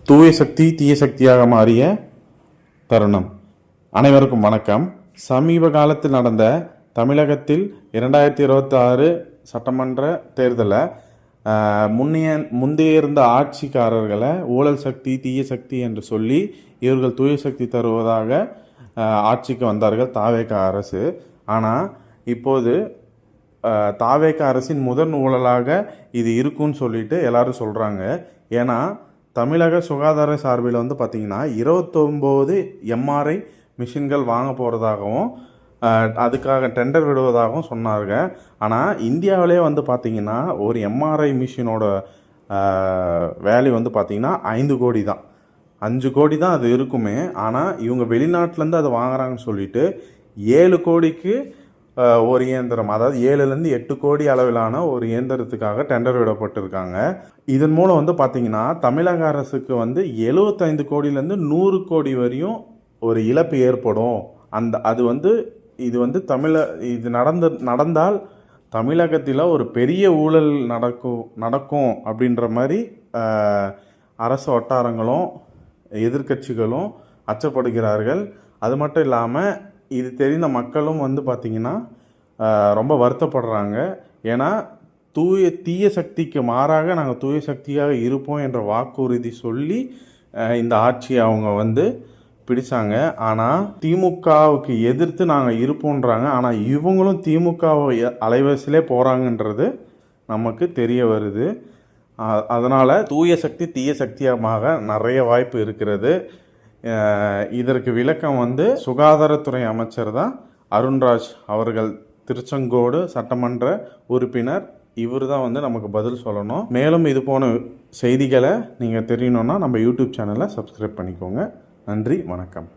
தூய சக்தி தீய சக்தியாக மாறிய தருணம். அனைவருக்கும் வணக்கம். சமீப காலத்தில் நடந்த தமிழகத்தில் 2026 சட்டமன்ற தேர்தலில் முந்தைய இருந்த ஆட்சிக்காரர்களை ஊழல் சக்தி தீய சக்தி என்று சொல்லி இவர்கள் தூய சக்தி தருவதாக ஆட்சிக்கு வந்தார்கள் தாவேக அரசு. ஆனால் இப்போது தாவேக அரசின் முதன் ஊழலாக இது இருக்குன்னு சொல்லிட்டு எல்லாரும் சொல்கிறாங்க. ஏன்னா தமிழக சுகாதார சார்பில் பார்த்திங்கன்னா 29 எம்ஆர்ஐ மிஷின்கள் வாங்க போகிறதாகவும் அதுக்காக டெண்டர் விடுவதாகவும் சொன்னாங்க. ஆனால் இந்தியாவிலே பார்த்திங்கன்னா ஒரு எம்ஆர்ஐ மிஷினோட வேல்யூ பார்த்திங்கன்னா 5 கோடி தான், 5 கோடி தான் அது இருக்குமே. ஆனால் இவங்க வெளிநாட்டிலேருந்து அதை வாங்குறாங்கன்னு சொல்லிட்டு 7 கோடிக்கு ஒரு இயந்திரம், அதாவது 7லேருந்து 8 கோடி அளவிலான ஒரு இயந்திரத்துக்காக டெண்டர் விடப்பட்டிருக்காங்க. இதன் மூலம் பார்த்திங்கன்னா தமிழக அரசுக்கு 75 கோடியிலேருந்து 100 கோடி வரையும் ஒரு இழப்பு ஏற்படும். அது இது இது நடந்தால் தமிழகத்தில் ஒரு பெரிய ஊழல் நடக்கும் அப்படின்ற மாதிரி அரசு வட்டாரங்களும் எதிர்க்கட்சிகளும் அச்சப்படுகிறார்கள். அது மட்டும் இல்லாமல் இது தெரிந்த மக்களும் பார்த்திங்கன்னா ரொம்ப வருத்தப்படுறாங்க. ஏன்னா தீய சக்திக்கு மாறாக நாங்கள் தூய சக்தியாக இருப்போம் என்ற வாக்குறுதி சொல்லி இந்த ஆட்சியை அவங்க பிடிச்சாங்க. ஆனால் திமுகவுக்கு எதிர்த்து நாங்கள் இருப்போன்றாங்க. ஆனால் இவங்களும் திமுகவை அலைவரிசையிலே போகிறாங்கன்றது நமக்கு தெரிய வருது. அதனால் தூய சக்தி தீய சக்தியாக நிறைய வாய்ப்பு இருக்கிறது. இதற்கு விளக்கம் சுகாதாரத்துறை அமைச்சர் தான் அருண்ராஜ் அவர்கள், திருச்செங்கோடு சட்டமன்ற உறுப்பினர். இவர் தான் நமக்கு பதில் சொல்லணும். மேலும் இது போன செய்திகளை நீங்கள் தெரியணுன்னா நம்ம யூடியூப் சேனலை சப்ஸ்கிரைப் பண்ணிக்கோங்க. நன்றி, வணக்கம்.